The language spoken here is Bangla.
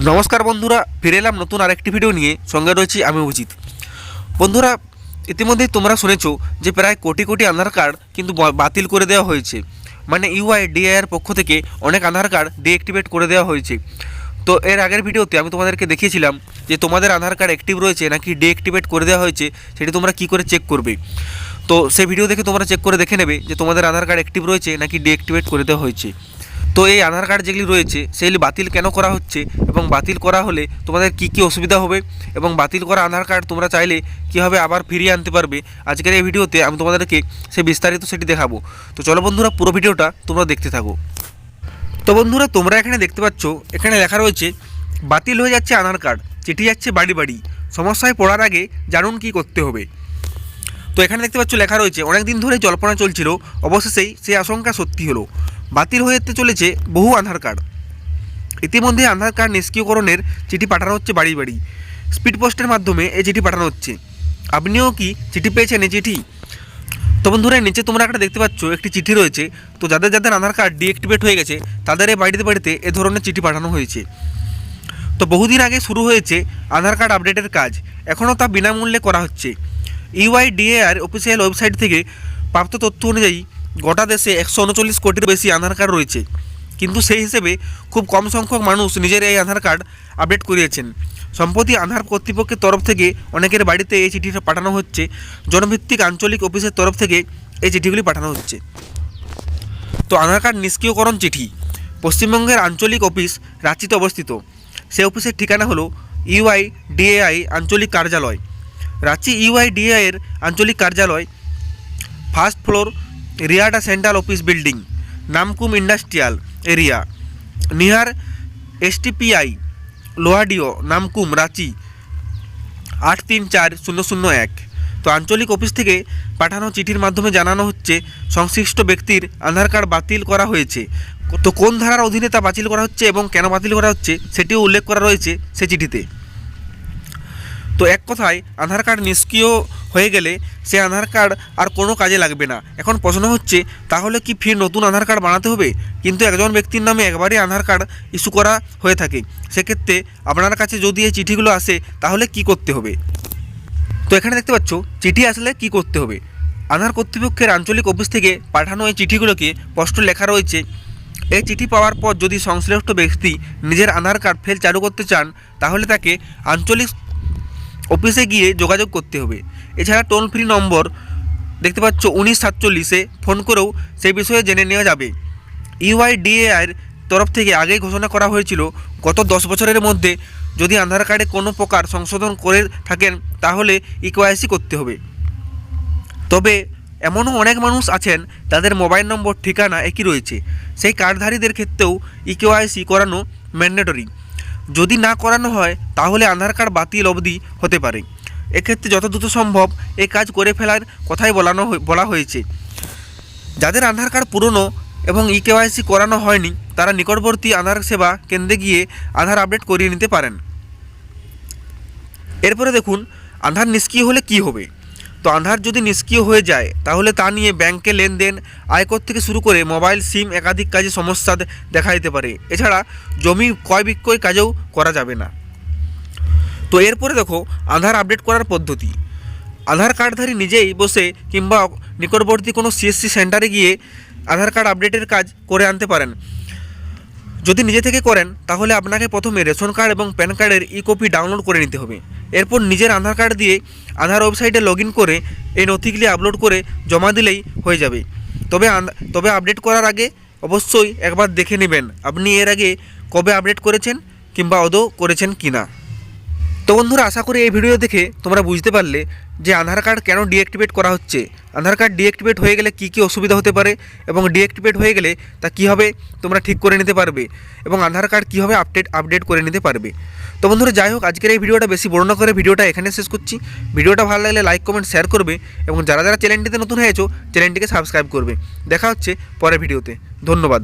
নমস্কার বন্ধুরা, ফিরে এলাম নতুন আরেকটি ভিডিও নিয়ে। সঙ্গে রয়েছি আমি অজিত। বন্ধুরা, ইতিমধ্যেই তোমরা শুনেছো যে প্রায় কোটি কোটি আধার কার্ড কিন্তু বাতিল করে দেওয়া হয়েছে। মানে ইউআইডিএআইয়ের পক্ষ থেকে অনেক আধার কার্ড ডিঅ্যাক্টিভেট করে দেওয়া হয়েছে। তো এর আগের ভিডিওতে আমি তোমাদেরকে দেখিয়েছিলাম যে তোমাদের আধার কার্ড অ্যাক্টিভ রয়েছে নাকি ডিঅ্যাক্টিভেট করে দেওয়া হয়েছে, সেটি তোমরা কী করে চেক করবে। তো সেই ভিডিও দেখে তোমরা চেক করে দেখে নেবে যে তোমাদের আধার কার্ড অ্যাক্টিভ রয়েছে নাকি ডিঅ্যাক্টিভেট করে দেওয়া হয়েছে। তো এই আধার কার্ড যেগুলি রয়েছে সেগুলি বাতিল কেন করা হচ্ছে এবং বাতিল করা হলে তোমাদের কী কী অসুবিধা হবে এবং বাতিল করা আধার কার্ড তোমরা চাইলে কীভাবে আবার ফিরিয়ে আনতে পারবে, আজকের এই ভিডিওতে আমি তোমাদেরকে সে বিস্তারিত সেটি দেখাবো। তো চলো বন্ধুরা, পুরো ভিডিওটা তোমরা দেখতে থাকো। তো বন্ধুরা, তোমরা এখানে দেখতে পাচ্ছ, এখানে লেখা রয়েছে বাতিল হয়ে যাচ্ছে আধার কার্ড, চিঠি যাচ্ছে বাড়ি বাড়ি, সমস্যায় পড়ার আগে জানুন কী করতে হবে। তো এখানে দেখতে পাচ্ছ লেখা রয়েছে অনেক দিন ধরে জল্পনা চলছিল, অবশেষেই সেই আশঙ্কা সত্যি হলো। বাতিল হয়ে যেতে চলেছে বহু আধার কার্ড। ইতিমধ্যে আধার কার্ড নিষ্ক্রিয়করণের চিঠি পাঠানো হচ্ছে বাড়ি বাড়ি। স্পিড পোস্টের মাধ্যমে এই চিঠি পাঠানো হচ্ছে। আপনিও কি চিঠি পেয়েছেন এই চিঠি? তো বন্ধুরা, নিচে তোমরা একটা দেখতে পাচ্ছ একটি চিঠি রয়েছে। তো যাদের যাদের আধার কার্ড ডিঅ্যাক্টিভেট হয়ে গেছে তাদের এই বাড়িতে বাড়িতে এ ধরনের চিঠি পাঠানো হয়েছে। তো বহুদিন আগে শুরু হয়েছে আধার কার্ড আপডেটের কাজ, এখনও তা বিনামূল্যে করা হচ্ছে। ইউআইডিএআর অফিসিয়াল ওয়েবসাইট থেকে প্রাপ্ত তথ্য অনুযায়ী গোটা দেশে 139 কোটির বেশি আধার কার্ড রয়েছে, কিন্তু সেই হিসেবে খুব কম সংখ্যক মানুষ নিজের এই আধার কার্ড আপডেট করিয়েছেন। সম্প্রতি আধার কর্তৃপক্ষের তরফ থেকে অনেকের বাড়িতে এই চিঠিটা পাঠানো হচ্ছে। জনভিত্তিক আঞ্চলিক অফিসের তরফ থেকে এই চিঠিগুলি পাঠানো হচ্ছে। তো আধার কার্ড নিষ্ক্রিয়করণ চিঠি পশ্চিমবঙ্গের আঞ্চলিক অফিস রাঁচিতে অবস্থিত। সেই অফিসের ঠিকানা হলো ইউআইডিএআই আঞ্চলিক কার্যালয়, রাঁচি। ইউআইডিএআইয়ের আঞ্চলিক কার্যালয় ফার্স্ট ফ্লোর, রিয়াটা central office building, Namkum industrial area, নিহার এসটিপিআই লোহাডিও, নামকুম, রাঁচি 834001। তো আঞ্চলিক অফিস থেকে পাঠানো চিঠির মাধ্যমে জানানো হচ্ছে সংশ্লিষ্ট ব্যক্তির আধার কার্ড বাতিল করা হয়েছে। তো কোন ধারার অধীনে তা বাতিল করা হচ্ছে এবং কেন বাতিল করা হচ্ছে সেটিও উল্লেখ করা রয়েছে সে চিঠিতে। তো এক কথায়, আধার কার্ড নিষ্ক্রিয় হয়ে গেলে সে আধার কার্ড আর কোনো কাজে লাগবে না। এখন প্রশ্ন হচ্ছে, তাহলে কি ফির নতুন আধার কার্ড বানাতে হবে? কিন্তু একজন ব্যক্তির নামে একবারই আধার কার্ড ইস্যু করা হয়ে থাকে। সেক্ষেত্রে আপনার কাছে যদি এই চিঠিগুলো আসে তাহলে কি করতে হবে? তো এখানে দেখতে পাচ্ছ চিঠি আসলে কি করতে হবে। আধার কর্তৃপক্ষের আঞ্চলিক অফিস থেকে পাঠানো এই চিঠিগুলোকে স্পষ্ট লেখা রয়েছে, এই চিঠি পাওয়ার পর যদি সংশ্লিষ্ট ব্যক্তি নিজের আধার কার্ড ফের চালু করতে চান তাহলে তাকে আঞ্চলিক অফিসে গিয়ে যোগাযোগ করতে হবে। এছাড়া টোল ফ্রি নম্বর দেখতে পাচ্ছ 1947-এ ফোন করেও সেই বিষয়ে জেনে নেওয়া যাবে। ইউআইডিএআইয়ের তরফ থেকে আগেই ঘোষণা করা হয়েছিল গত 10 বছরের মধ্যে যদি আধার কার্ডে কোনো প্রকার সংশোধন করে থাকেন তাহলে ইকেওয়াইসি করতে হবে। তবে এমনও অনেক মানুষ আছেন তাদের মোবাইল নম্বর ঠিকানা একই রয়েছে। সেই কার্ডধারীদের ক্ষেত্রেও ইকেওয়াইসি করানো ম্যান্ডেটরি। যদি না করানো হয় তাহলে আধার কার্ড বাতিল অবধি হতে পারে। এক্ষেত্রে যত দ্রুত সম্ভব এই কাজ করে ফেলার কথাই বলা হয়েছে। যাদের আধার কার্ড পুরনো এবং ইকেওয়াইসি করানো হয়নি তারা নিকটবর্তী আধার সেবা কেন্দ্রে গিয়ে আধার আপডেট করিয়ে নিতে পারেন। এরপরে দেখুন, আধার নিষ্ক্রিয় হলে কি হবে। তো আধার যদি নিষ্ক্রিয় হয়ে যায় তাহলে তা নিয়ে ব্যাংকে লেনদেন, আয়কর থেকে শুরু করে মোবাইল সিম একাধিক কাজে সমস্যা দেখা দিতে পারে। এছাড়া জমি ক্রয় বিক্রয় কাজেও করা যাবে না। তো এরপরে দেখো আধার আপডেট করার পদ্ধতি। আধার কার্ডধারী নিজেই বসে কিংবা নিকটবর্তী কোনো সিএসসি সেন্টারে গিয়ে আধার কার্ড আপডেটের কাজ করে আনতে পারেন। যদি নিজে থেকে করেন তাহলে আপনাকে প্রথমে রেশন কার্ড এবং প্যান কার্ডের কপি ডাউনলোড করে নিতে হবে। এরপর নিজের আধার কার্ড দিয়ে আধার ওয়েবসাইটে লগ ইন করে এই নথিগুলি আপলোড করে জমা দিলেই হয়ে যাবে। তবে আপডেট করার আগে অবশ্যই একবার দেখে নেবেন আপনি এর আগে কবে আপডেট করেছেন কিংবা আদৌ করেছেন কি না। তো বন্ধুরা, আশা করি এই ভিডিও দেখে তোমরা বুঝতে পারলে যে আধার কার্ড কেন ডিঅ্যাক্টিভেট করা হচ্ছে, আধার কার্ড ডিঅ্যাক্টিভেট হয়ে গেলে কী কী অসুবিধা হতে পারে এবং ডিঅ্যাক্টিভেট হয়ে গেলে তা কীভাবে তোমরা ঠিক করে নিতে পারবে এবং আধার কার্ড কীভাবে আপডেট করে নিতে পারবে। তো বন্ধুরা, যাই হোক, আজকের এই ভিডিওটা বেশি বড় না করে ভিডিওটা এখানে শেষ করছি। ভিডিওটা ভালো লাগলে লাইক, কমেন্ট, শেয়ার করবে এবং যারা যারা চ্যানেলটিতে নতুন হয়েছো চ্যানেলটিকে সাবস্ক্রাইব করবে। দেখা হচ্ছে পরের ভিডিওতে। ধন্যবাদ।